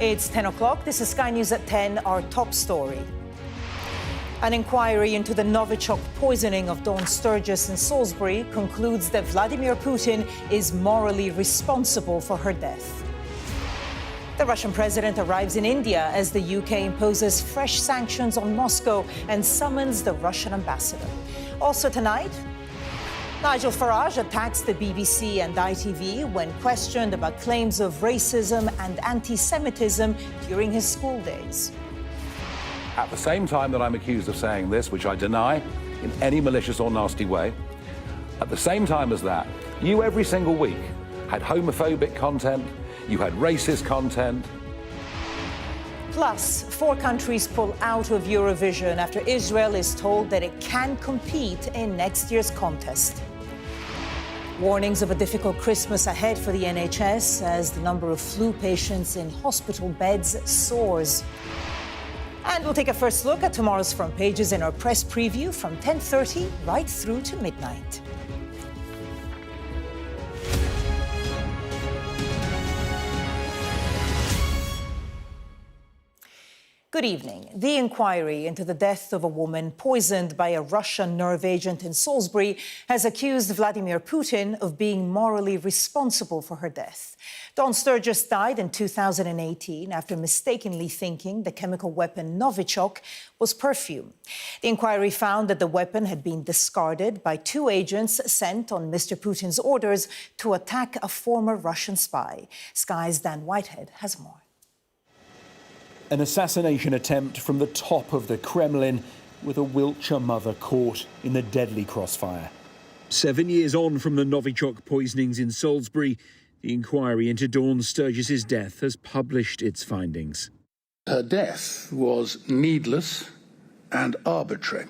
It's 10 o'clock. This is Sky News at 10, our top story. An inquiry into the Novichok poisoning of Dawn Sturgis in Salisbury concludes that Vladimir Putin is morally responsible for her death. The Russian president arrives in India as the UK imposes fresh sanctions on Moscow and summons the Russian ambassador. Also tonight, Nigel Farage attacks the BBC and ITV when questioned about claims of racism and anti-Semitism during his school days. At the same time that I'm accused of saying this, which I deny in any malicious or nasty way, at the same time as that, you every single week had homophobic content, you had racist content. Plus, 4 countries pull out of Eurovision after Israel is told that it can compete in next year's contest. Warnings of a difficult Christmas ahead for the NHS as the number of flu patients in hospital beds soars. And we'll take a first look at tomorrow's front pages in our press preview from 10:30 right through to midnight. Good evening. The inquiry into the death of a woman poisoned by a Russian nerve agent in Salisbury has accused Vladimir Putin of being morally responsible for her death. Dawn Sturgis died in 2018 after mistakenly thinking the chemical weapon Novichok was perfume. The inquiry found that the weapon had been discarded by 2 agents sent on Mr. Putin's orders to attack a former Russian spy. Sky's Dan Whitehead has more. An assassination attempt from the top of the Kremlin, with a Wiltshire mother caught in the deadly crossfire. 7 years on from the Novichok poisonings in Salisbury, the inquiry into Dawn Sturgis's death has published its findings. Her death was needless and arbitrary.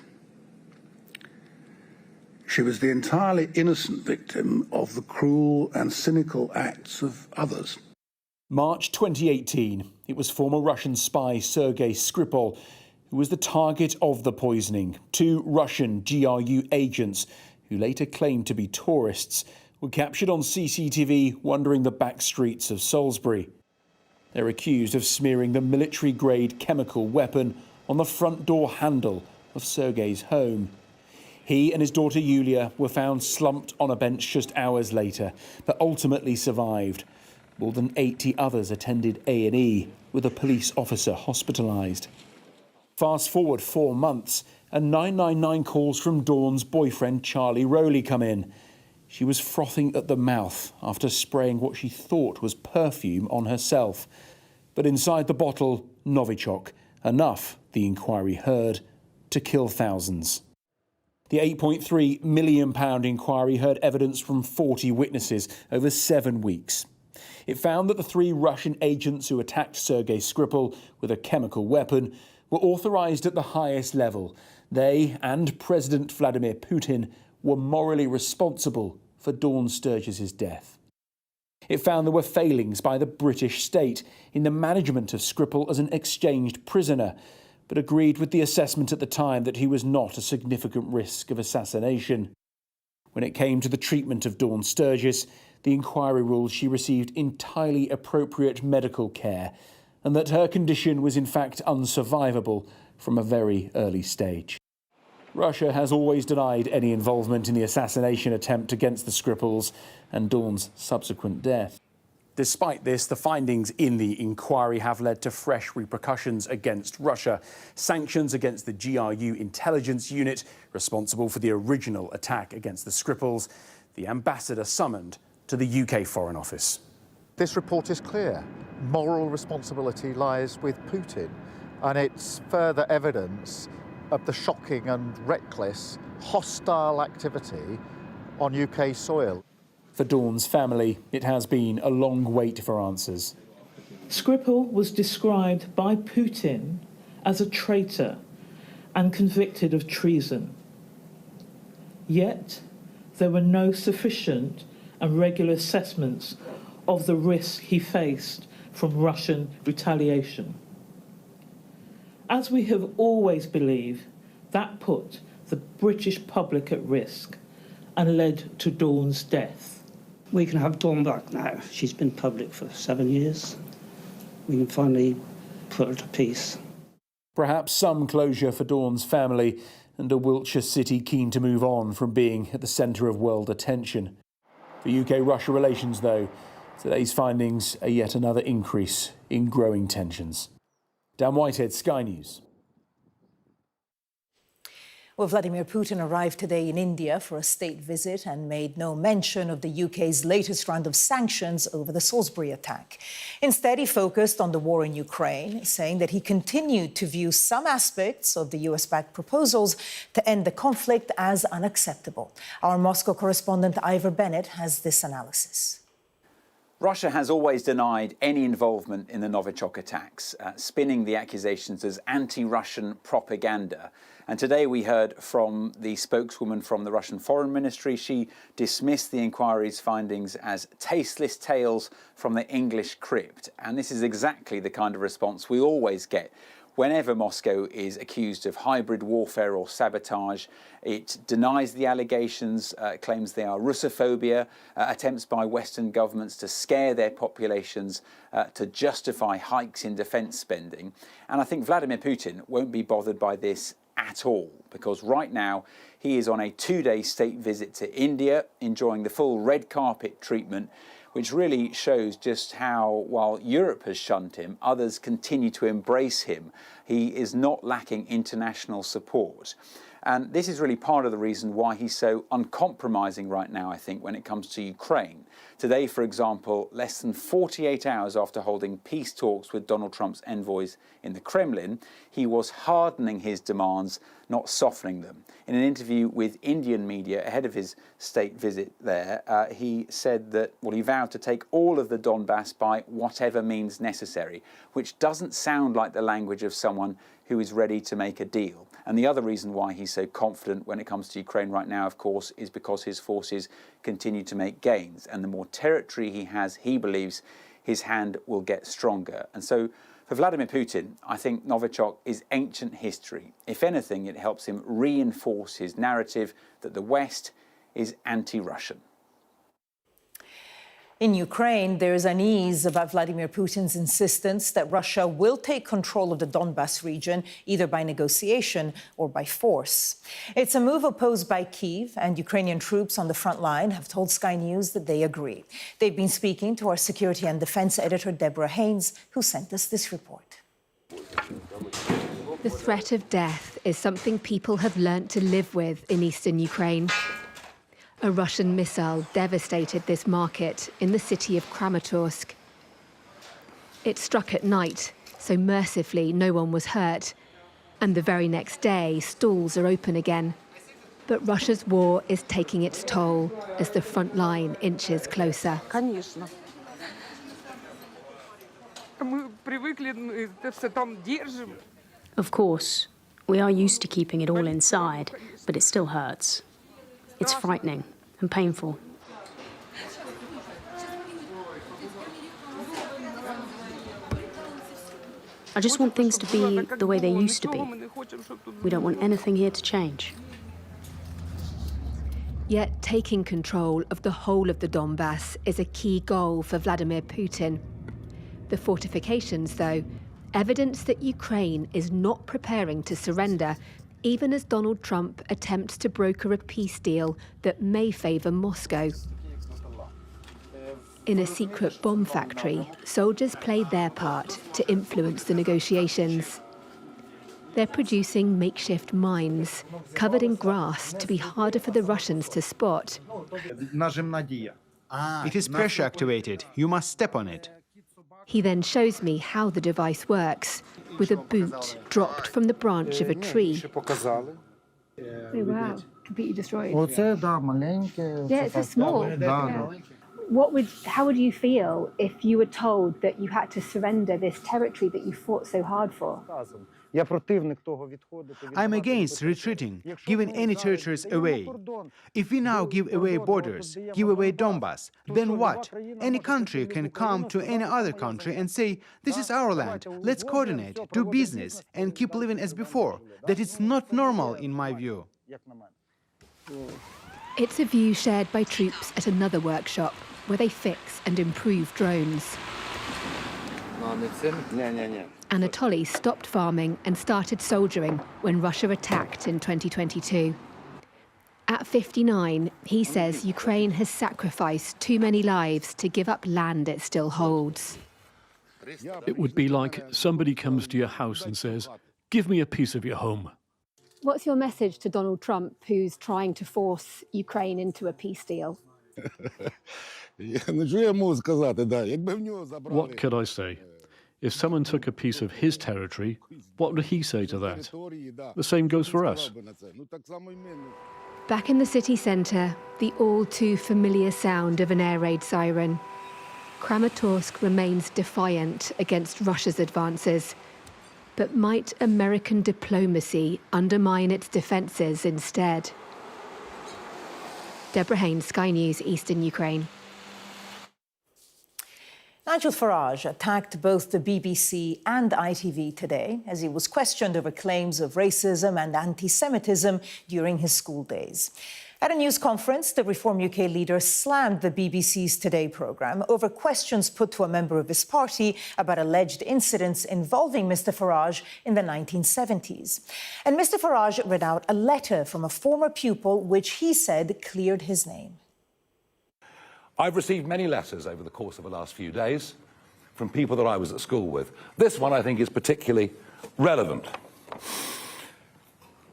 She was the entirely innocent victim of the cruel and cynical acts of others. March 2018, it was former Russian spy Sergei Skripal who was the target of the poisoning. 2 Russian GRU agents, who later claimed to be tourists, were captured on CCTV wandering the back streets of Salisbury. They're accused of smearing the military-grade chemical weapon on the front door handle of Sergei's home. He and his daughter Yulia were found slumped on a bench just hours later, but ultimately survived. More than 80 others attended A&E, with a police officer hospitalised. Fast forward 4 months, and 999 calls from Dawn's boyfriend Charlie Rowley come in. She was frothing at the mouth after spraying what she thought was perfume on herself. But inside the bottle, Novichok, enough, the inquiry heard, to kill thousands. The £8.3 million inquiry heard evidence from 40 witnesses over 7 weeks. It found that the 3 Russian agents who attacked Sergei Skripal with a chemical weapon were authorised at the highest level. They and President Vladimir Putin were morally responsible for Dawn Sturgis's death. It found there were failings by the British state in the management of Skripal as an exchanged prisoner, but agreed with the assessment at the time that he was not a significant risk of assassination. When it came to the treatment of Dawn Sturgis, the inquiry ruled she received entirely appropriate medical care and that her condition was in fact unsurvivable from a very early stage. Russia has always denied any involvement in the assassination attempt against the Skripals and Dawn's subsequent death. Despite this, the findings in the inquiry have led to fresh repercussions against Russia. Sanctions against the GRU intelligence unit responsible for the original attack against the Skripals, the ambassador summoned to the UK Foreign Office. This report is clear. Moral responsibility lies with Putin, and it's further evidence of the shocking and reckless, hostile activity on UK soil. For Dawn's family, it has been a long wait for answers. Skripal was described by Putin as a traitor and convicted of treason. Yet, there were no sufficient and regular assessments of the risk he faced from Russian retaliation. As we have always believed, that put the British public at risk and led to Dawn's death. We can have Dawn back now. She's been public for 7 years. we can finally put her to peace. Perhaps some closure for Dawn's family and a Wiltshire city keen to move on from being at the centre of world attention. For UK-Russia relations, though, today's findings are yet another increase in growing tensions. Dan Whitehead, Sky News. Well, Vladimir Putin arrived today in India for a state visit and made no mention of the UK's latest round of sanctions over the Salisbury attack. Instead, he focused on the war in Ukraine, saying that he continued to view some aspects of the US-backed proposals to end the conflict as unacceptable. Our Moscow correspondent Ivor Bennett has this analysis. Russia has always denied any involvement in the Novichok attacks, spinning the accusations as anti-Russian propaganda. And today we heard from the spokeswoman from the Russian Foreign Ministry. She dismissed the inquiry's findings as tasteless tales from the English crypt. And this is exactly the kind of response we always get whenever Moscow is accused of hybrid warfare or sabotage. It denies the allegations, claims they are Russophobia, attempts by Western governments to scare their populations to justify hikes in defence spending. And I think Vladimir Putin won't be bothered by this at all, because right now he is on a 2-day state visit to India, enjoying the full red carpet treatment, which really shows just how, while Europe has shunned him, others continue to embrace him. He is not lacking international support. And this is really part of the reason why he's so uncompromising right now, I think, when it comes to Ukraine. Today, for example, less than 48 hours after holding peace talks with Donald Trump's envoys in the Kremlin, he was hardening his demands, not softening them. In an interview with Indian media ahead of his state visit there, he said that, well, he vowed to take all of the Donbass by whatever means necessary, which doesn't sound like the language of someone who is ready to make a deal. And the other reason why he's so confident when it comes to Ukraine right now, of course, is because his forces continue to make gains. And the more territory he has, he believes his hand will get stronger. And so for Vladimir Putin, I think Novichok is ancient history. If anything, it helps him reinforce his narrative that the West is anti-Russian. In Ukraine, there is unease about Vladimir Putin's insistence that Russia will take control of the Donbass region, either by negotiation or by force. It's a move opposed by Kyiv, and Ukrainian troops on the front line have told Sky News that they agree. They've been speaking to our security and defense editor, Deborah Haynes, who sent us this report. The threat of death is something people have learnt to live with in eastern Ukraine. A Russian missile devastated this market in the city of Kramatorsk. It struck at night, so mercifully no one was hurt. And the very next day, stalls are open again. But Russia's war is taking its toll as the front line inches closer. Of course, we are used to keeping it all inside, but it still hurts. It's frightening and painful. I just want things to be the way they used to be. We don't want anything here to change. Yet taking control of the whole of the Donbass is a key goal for Vladimir Putin. The fortifications, though, evidence that Ukraine is not preparing to surrender, even as Donald Trump attempts to broker a peace deal that may favour Moscow. In a secret bomb factory, soldiers played their part to influence the negotiations. They're producing makeshift mines, covered in grass to be harder for the Russians to spot. It is pressure activated. You must step on it. He then shows me how the device works, with a boot dropped from the branch of a tree. Oh, wow, completely destroyed. Yeah, it's a small. How would you feel if you were told that you had to surrender this territory that you fought so hard for? I'm against retreating, giving any territories away. If we now give away borders, give away Donbass, then what? Any country can come to any other country and say, this is our land, let's coordinate, do business, and keep living as before. That is not normal, in my view. It's a view shared by troops at another workshop, where they fix and improve drones. Anatoly stopped farming and started soldiering when Russia attacked in 2022. At 59, he says Ukraine has sacrificed too many lives to give up land it still holds. It would be like somebody comes to your house and says, "Give me a piece of your home." What's your message to Donald Trump, who's trying to force Ukraine into a peace deal? What could I say? If someone took a piece of his territory, what would he say to that? The same goes for us. Back in the city centre, the all-too-familiar sound of an air raid siren. Kramatorsk remains defiant against Russia's advances. But might American diplomacy undermine its defences instead? Deborah Haynes, Sky News, Eastern Ukraine. Nigel Farage attacked both the BBC and ITV today as he was questioned over claims of racism and anti-Semitism during his school days. At a news conference, the Reform UK leader slammed the BBC's Today programme over questions put to a member of his party about alleged incidents involving Mr Farage in the 1970s. And Mr Farage read out a letter from a former pupil which he said cleared his name. I've received many letters over the course of the last few days from people that I was at school with. This one I think is particularly relevant.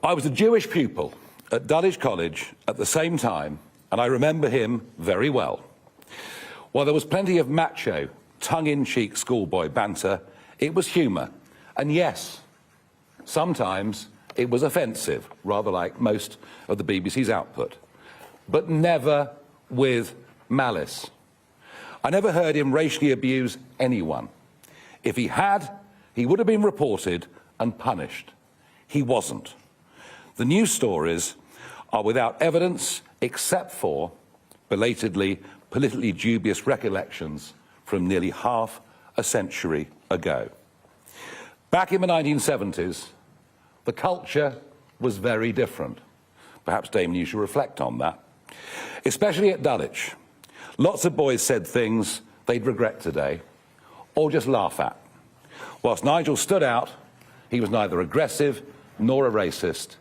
I was a Jewish pupil at Dulwich College at the same time, and I remember him very well. While there was plenty of macho, tongue-in-cheek schoolboy banter, it was humour. And yes, sometimes it was offensive, rather like most of the BBC's output, but never with malice. I never heard him racially abuse anyone. If he had, he would have been reported and punished. He wasn't. The news stories are without evidence except for belatedly politically dubious recollections from nearly half a century ago. Back in the 1970s, the culture was very different. Perhaps, Damon, you should reflect on that. Especially at Dulwich. Lots of boys said things they'd regret today, or just laugh at. Whilst Nigel stood out, he was neither aggressive nor a racist.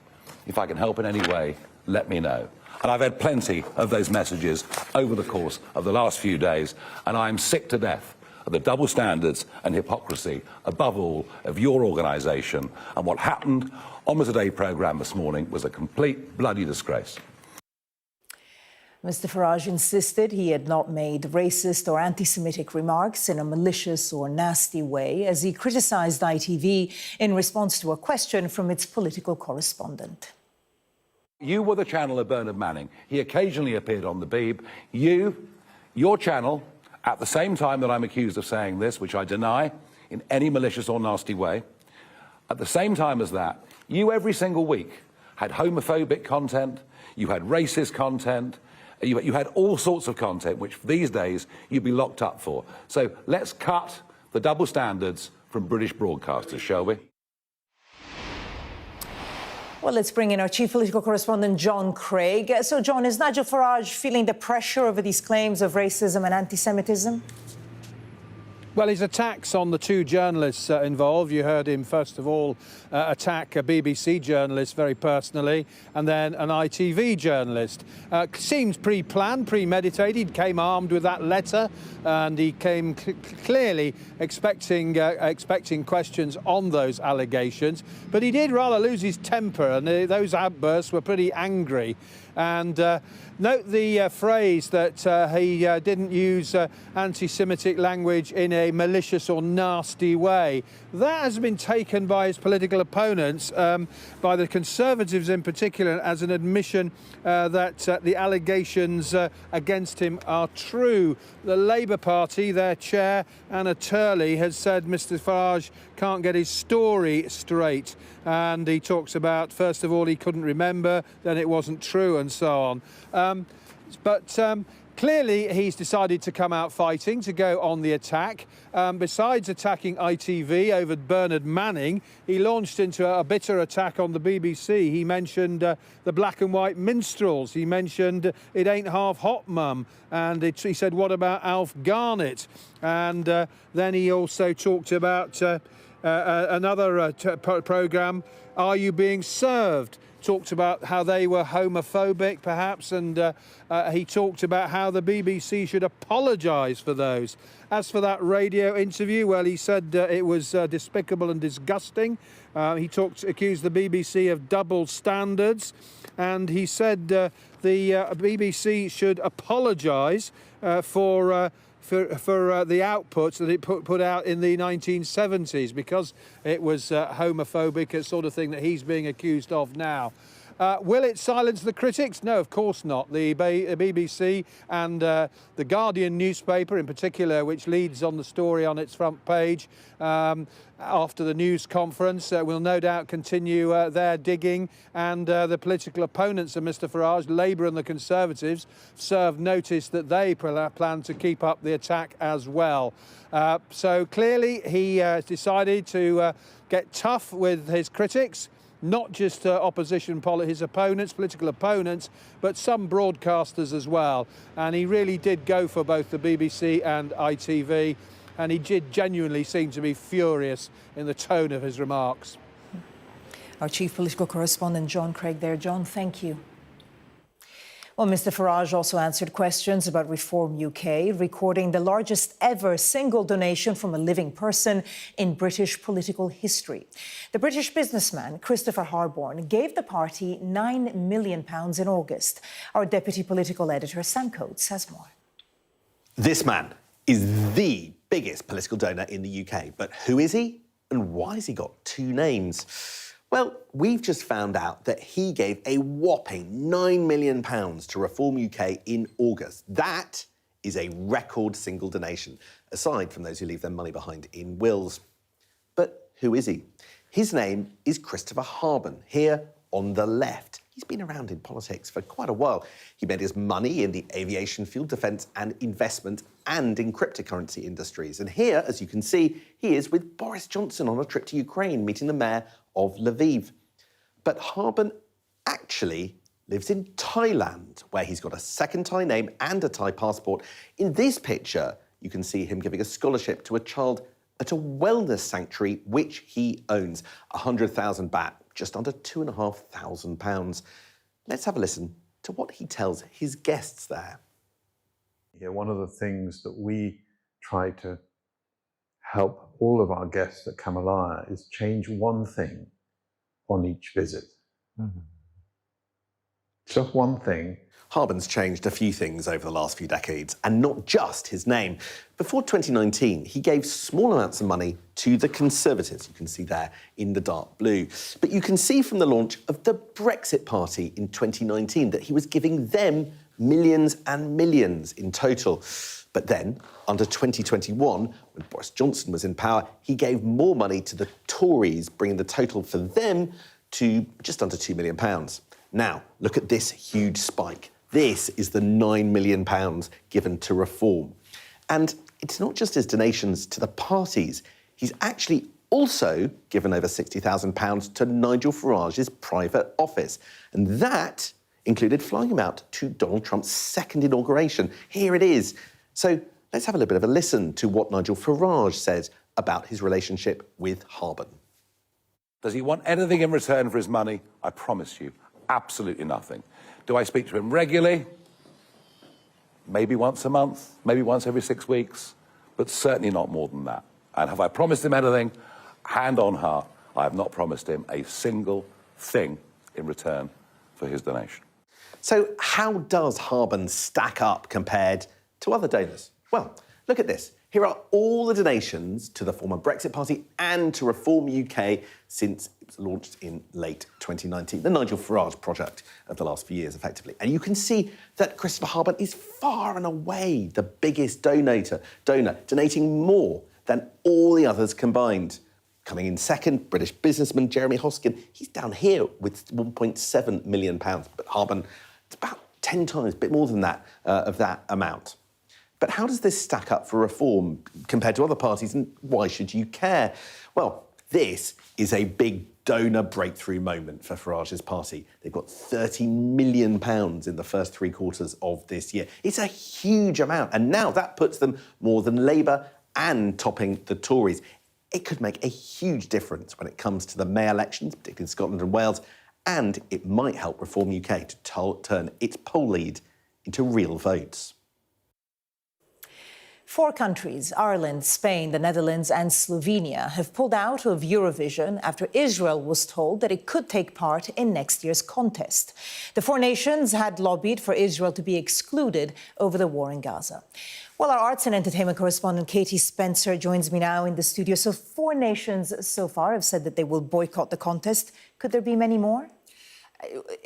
If I can help in any way, let me know. And I've had plenty of those messages over the course of the last few days, and I'm sick to death of the double standards and hypocrisy, above all, of your organisation. And what happened on the Today programme this morning was a complete bloody disgrace. Mr Farage insisted he had not made racist or anti-Semitic remarks in a malicious or nasty way as he criticised ITV in response to a question from its political correspondent. You were the channel of Bernard Manning. He occasionally appeared on the Beeb. Your channel, at the same time that I'm accused of saying this, which I deny in any malicious or nasty way, at the same time as that, you every single week had homophobic content, you had racist content, you had all sorts of content which these days you'd be locked up for. So let's cut the double standards from British broadcasters, shall we? Well, let's bring in our chief political correspondent, John Craig. So, John, is Nigel Farage feeling the pressure over these claims of racism and anti-Semitism? Well, his attacks on the two journalists involved, you heard him first of all attack a BBC journalist very personally and then an ITV journalist. Seems pre-planned, premeditated, came armed with that letter and he came clearly expecting questions on those allegations. But he did rather lose his temper and those outbursts were pretty angry. And note the phrase that he didn't use anti-Semitic language in a malicious or nasty way. That has been taken by his political opponents, by the Conservatives in particular, as an admission that the allegations against him are true. The Labour Party, their chair, Anna Turley, has said Mr Farage can't get his story straight. And he talks about, first of all, he couldn't remember, then it wasn't true, and so on. But Clearly, he's decided to come out fighting, to go on the attack. Besides attacking ITV over Bernard Manning, he launched into a bitter attack on the BBC. He mentioned the black and white minstrels. He mentioned It Ain't Half Hot, Mum. And he said, what about Alf Garnett? And then he also talked about another programme, Are You Being Served? Talked about how they were homophobic, perhaps, and he talked about how the BBC should apologise for those. As for that radio interview, well, he said it was despicable and disgusting. He accused the BBC of double standards, and he said the BBC should apologise for the outputs that it put out in the 1970s, because it was homophobic, a sort of thing that he's being accused of now. Will it silence the critics? No, of course not. The BBC and the Guardian newspaper in particular, which leads on the story on its front page after the news conference, will no doubt continue their digging, and the political opponents of Mr Farage, Labour and the Conservatives, served notice that they plan to keep up the attack as well. So clearly he decided to get tough with his critics, not just his opponents, political opponents, but some broadcasters as well. And he really did go for both the BBC and ITV, and he did genuinely seem to be furious in the tone of his remarks. Our chief political correspondent, John Craig there. John, thank you. Well, Mr Farage also answered questions about Reform UK, recording the largest ever single donation from a living person in British political history. The British businessman, Christopher Harborne, gave the party £9 million in August. Our deputy political editor, Sam Coates, has more. This man is the biggest political donor in the UK. But who is he? And why has he got two names? Well, we've just found out that he gave a whopping £9 million to Reform UK in August. That is a record single donation, aside from those who leave their money behind in wills. But who is he? His name is Christopher Harborne, here on the left. He's been around in politics for quite a while. He made his money in the aviation fuel, defence and investment and in cryptocurrency industries. And here, as you can see, he is with Boris Johnson on a trip to Ukraine, meeting the mayor of Lviv. But Harborne actually lives in Thailand, where he's got a second Thai name and a Thai passport. In this picture, you can see him giving a scholarship to a child at a wellness sanctuary, which he owns. 100,000 baht, just under £2,500. Let's have a listen to what he tells his guests there. Yeah, one of the things that we try to help all of our guests that come along is change one thing on each visit. Mm-hmm. Just one thing. Harborne's changed a few things over the last few decades, and not just his name. Before 2019, he gave small amounts of money to the Conservatives, you can see there in the dark blue. But you can see from the launch of the Brexit Party in 2019 that he was giving them millions and millions in total. But then, under 2021, when Boris Johnson was in power, he gave more money to the Tories, bringing the total for them to just under £2 million. Now, look at this huge spike. This is the £9 million given to Reform. And it's not just his donations to the parties. He's actually also given over £60,000 to Nigel Farage's private office. And that included flying him out to Donald Trump's second inauguration. Here it is. So let's have a little bit of a listen to what Nigel Farage said about his relationship with Harborne. Does he want anything in return for his money? I promise you, absolutely nothing. Do I speak to him regularly? Maybe once a month, maybe once every 6 weeks, but certainly not more than that. And have I promised him anything? Hand on heart, I have not promised him a single thing in return for his donation. So how does Harborne stack up compared to other donors? Well, look at this. Here are all the donations to the former Brexit Party and to Reform UK since it was launched in late 2019, the Nigel Farage project of the last few years, effectively. And you can see that Christopher Harborne is far and away the biggest donor, donating more than all the others combined. Coming in second, British businessman Jeremy Hoskin. He's down here with £1.7 million. But Harborne, it's about 10 times, a bit more than that, of that amount. But how does this stack up for reform compared to other parties, and why should you care? Well, this is a big donor breakthrough moment for Farage's party. They've got £30 million in the first 3 quarters of this year. It's a huge amount, and now that puts them more than Labour and topping the Tories. It could make a huge difference when it comes to the May elections, particularly in Scotland and Wales, and it might help Reform UK to turn its poll lead into real votes. 4 countries, Ireland, Spain, the Netherlands and Slovenia, have pulled out of Eurovision after Israel was told that it could take part in next year's contest. The 4 nations had lobbied for Israel to be excluded over the war in Gaza. Well, our arts and entertainment correspondent Katie Spencer joins me now in the studio. So 4 nations so far have said that they will boycott the contest. Could there be many more?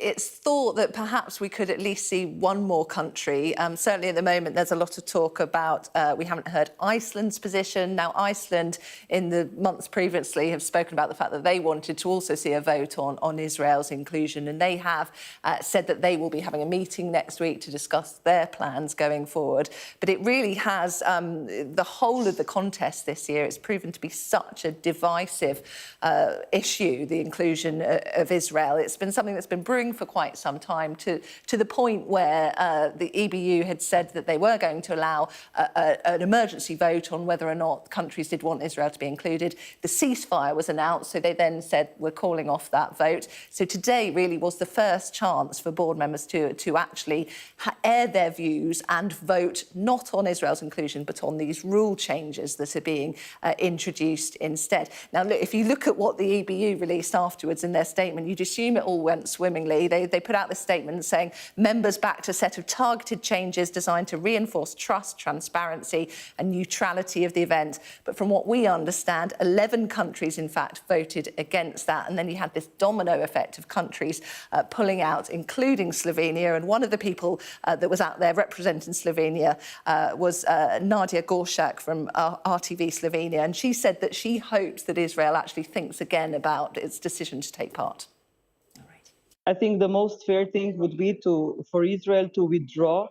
It's thought that perhaps we could at least see one more country. Certainly at the moment, there's a lot of talk about, we haven't heard Iceland's position. Now, Iceland, in the months previously, have spoken about the fact that they wanted to also see a vote on Israel's inclusion. And they have said that they will be having a meeting next week to discuss their plans going forward. But it really has, the whole of the contest this year, it's proven to be such a divisive issue, the inclusion of Israel. It's been something that's been brewing for quite some time, to the point where the EBU had said that they were going to allow an emergency vote on whether or not countries did want Israel to be included. The ceasefire was announced, so they then said we're calling off that vote. So today really was the first chance for board members to actually air their views and vote not on Israel's inclusion, but on these rule changes that are being introduced instead. Now, look, if you look at what the EBU released afterwards in their statement, you'd assume it all went swimmingly. They put out this statement saying members backed a set of targeted changes designed to reinforce trust, transparency and neutrality of the event. But from what we understand, 11 countries, in fact, voted against that. And then you had this domino effect of countries pulling out, including Slovenia. And one of the people that was out there representing Slovenia was Nadia Goršak from RTV Slovenia. And she said that she hopes that Israel actually thinks again about its decision to take part. I think the most fair thing would be for Israel to withdraw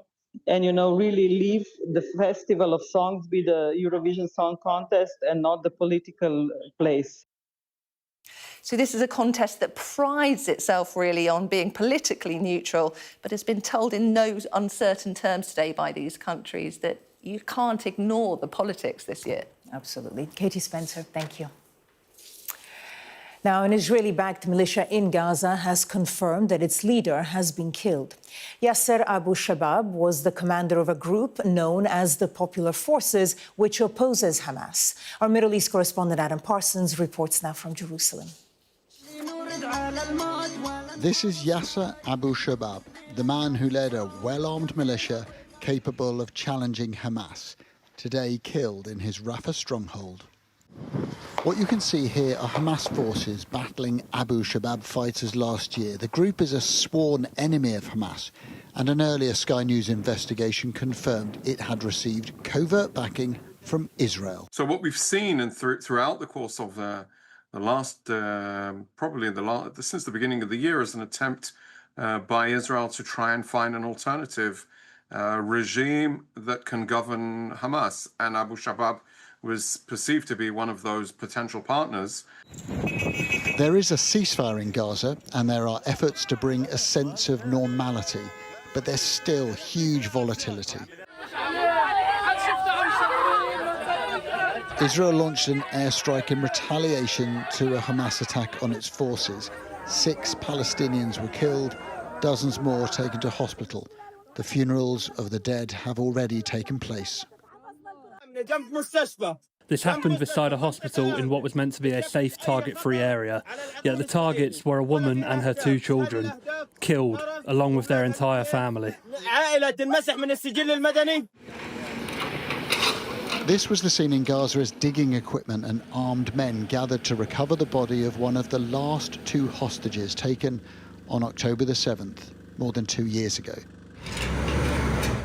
and, really leave the Festival of Songs be the Eurovision Song Contest and not the political place. So this is a contest that prides itself really on being politically neutral, but has been told in no uncertain terms today by these countries that you can't ignore the politics this year. Absolutely. Katie Spencer, thank you. Now, an Israeli-backed militia in Gaza has confirmed that its leader has been killed. Yasser Abu Shabab was the commander of a group known as the Popular Forces, which opposes Hamas. Our Middle East correspondent Adam Parsons reports now from Jerusalem. This is Yasser Abu Shabab, the man who led a well-armed militia capable of challenging Hamas, today killed in his Rafah stronghold. What you can see here are Hamas forces battling Abu Shabab fighters last year. The group is a sworn enemy of Hamas, and an earlier Sky News investigation confirmed it had received covert backing from Israel. So what we've seen throughout the course of the last, since the beginning of the year, is an attempt by Israel to try and find an alternative regime that can govern Hamas, and Abu Shabab was perceived to be one of those potential partners. There is a ceasefire in Gaza, and there are efforts to bring a sense of normality, but there's still huge volatility. Israel launched an airstrike in retaliation to a Hamas attack on its forces. 6 Palestinians were killed, dozens more taken to hospital. The funerals of the dead have already taken place. This happened beside a hospital in what was meant to be a safe target-free area, yet the targets were a woman and her 2 children, killed along with their entire family. This was the scene in Gaza as digging equipment and armed men gathered to recover the body of one of the last 2 hostages taken on October the 7th, more than 2 years ago.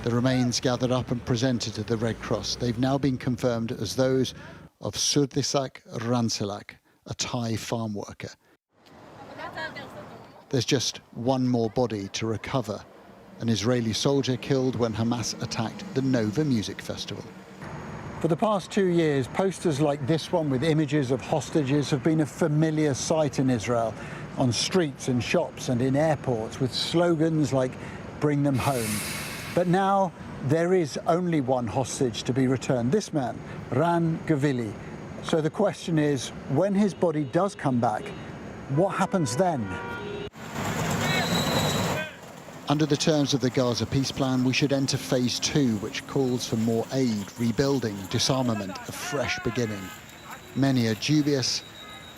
The remains gathered up and presented to the Red Cross. They've now been confirmed as those of Surdisak Ranselak, a Thai farm worker. There's just one more body to recover an Israeli soldier killed when Hamas attacked the Nova Music Festival. For the past 2 years, posters like this one with images of hostages have been a familiar sight in Israel, on streets and shops and in airports, with slogans like "Bring them home." But now there is only one hostage to be returned, this man, Ran Gavili. So the question is, when his body does come back, what happens then? Under the terms of the Gaza peace plan, we should enter phase 2, which calls for more aid, rebuilding, disarmament, a fresh beginning. Many are dubious,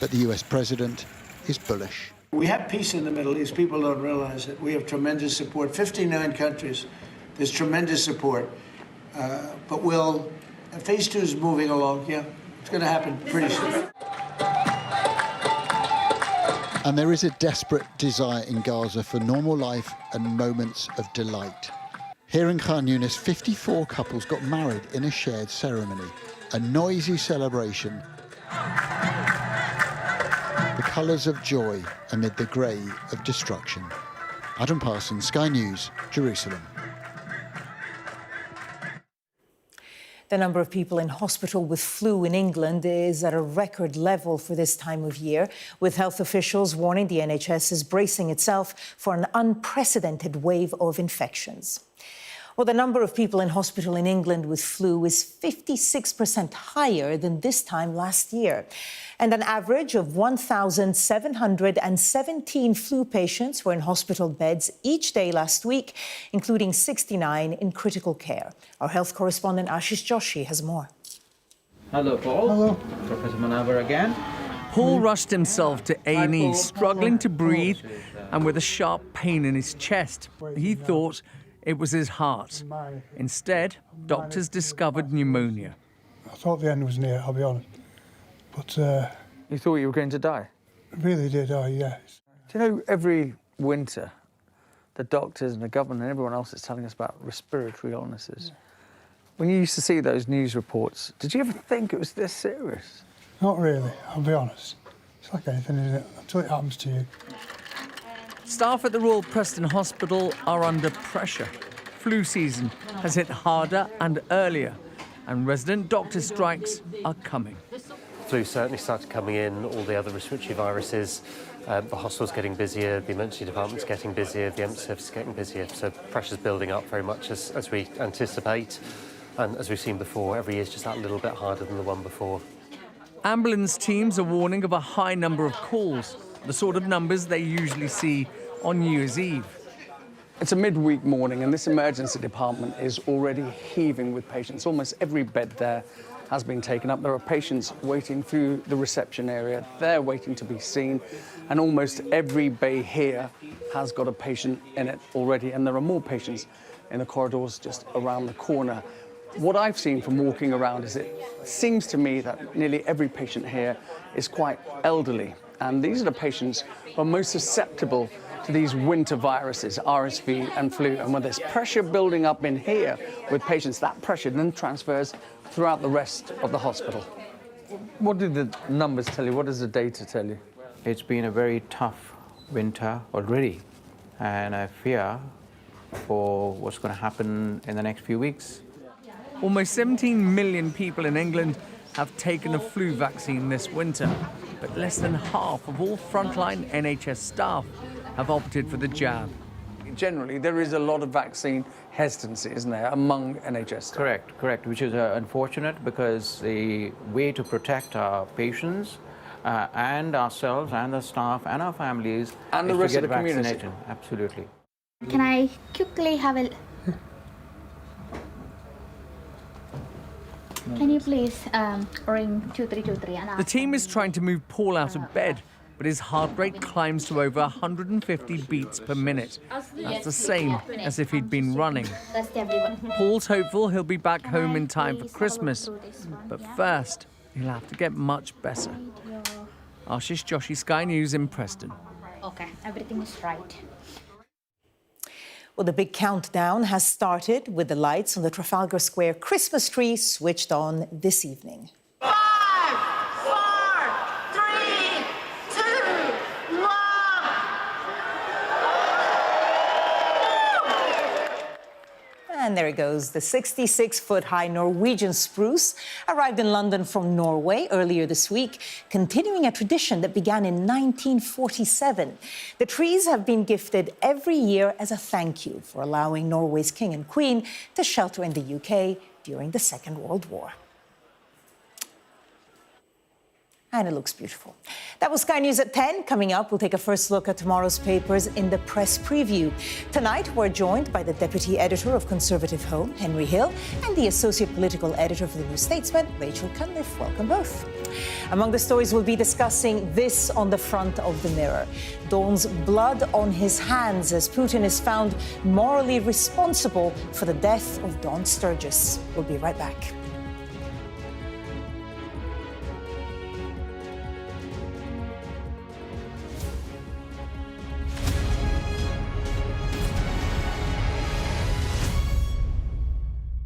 but the US president is bullish. We have peace in the Middle East. People don't realize it. We have tremendous support. 59 countries. There's tremendous support. But phase 2 is moving along. Yeah, it's going to happen pretty soon. And there is a desperate desire in Gaza for normal life and moments of delight. Here in Khan Yunis, 54 couples got married in a shared ceremony, a noisy celebration. The colours of joy amid the grey of destruction. Adam Parsons, Sky News, Jerusalem. The number of people in hospital with flu in England is at a record level for this time of year, with health officials warning the NHS is bracing itself for an unprecedented wave of infections. Well, the number of people in hospital in England with flu is 56% higher than this time last year. And an average of 1,717 flu patients were in hospital beds each day last week, including 69 in critical care. Our health correspondent Ashish Joshi has more. Hello, Paul. Hello. Professor Manaver again. Paul rushed himself to A&E, struggling to breathe and with a sharp pain in his chest. He thought it was his heart. Instead, doctors discovered pneumonia. I thought the end was near, I'll be honest. But you thought you were going to die? Really did, yes. Do you know, every winter, the doctors and the government and everyone else is telling us about respiratory illnesses. When you used to see those news reports, did you ever think it was this serious? Not really, I'll be honest. It's like anything, isn't it? Until it happens to you. Staff at the Royal Preston Hospital are under pressure. Flu season has hit harder and earlier, and resident doctor strikes are coming. Flu certainly started coming in, all the other respiratory viruses. The hospital's getting busier, the emergency department's getting busier, the EMS service is getting busier, so pressure's building up very much as we anticipate. And as we've seen before, every year's just that little bit harder than the one before. Ambulance teams are warning of a high number of calls, the sort of numbers they usually see on New Year's Eve. It's a midweek morning and this emergency department is already heaving with patients. Almost every bed there has been taken up. There are patients waiting through the reception area. They're waiting to be seen. And almost every bay here has got a patient in it already. And there are more patients in the corridors just around the corner. What I've seen from walking around is it seems to me that nearly every patient here is quite elderly. And these are the patients who are most susceptible to these winter viruses, RSV and flu. And when there's pressure building up in here with patients, that pressure then transfers throughout the rest of the hospital. What do the numbers tell you? What does the data tell you? It's been a very tough winter already, and I fear for what's going to happen in the next few weeks. Almost 17 million people in England have taken a flu vaccine this winter, but less than half of all frontline NHS staff have opted for the jab. Generally, there is a lot of vaccine hesitancy, isn't there, among NHS staff? Correct, which is unfortunate because the way to protect our patients and ourselves and the staff and our families and the rest of the community. Absolutely. Can I quickly have a... Can you please ring 2323? The team is trying to move Paul out of bed, but his heart rate climbs to over 150 beats per minute. That's the same as if he'd been running. Paul's hopeful he'll be back home in time for Christmas, but first he'll have to get much better. Ashish Joshi, Sky News in Preston. Okay, everything is right. Well, the big countdown has started with the lights on the Trafalgar Square Christmas tree switched on this evening. 5, 4, 3, 2, 1. there it goes. The 66-foot-high Norwegian spruce arrived in London from Norway earlier this week, continuing a tradition that began in 1947. The trees have been gifted every year as a thank you for allowing Norway's king and queen to shelter in the UK during the Second World War. And it looks beautiful. That was Sky News at 10. Coming up, we'll take a first look at tomorrow's papers in the press preview. Tonight, we're joined by the deputy editor of Conservative Home, Henry Hill, and the associate political editor for the New Statesman, Rachel Cunliffe. Welcome both. Among the stories we'll be discussing, this on the front of the Mirror. Dawn's blood on his hands as Putin is found morally responsible for the death of Dawn Sturgis. We'll be right back.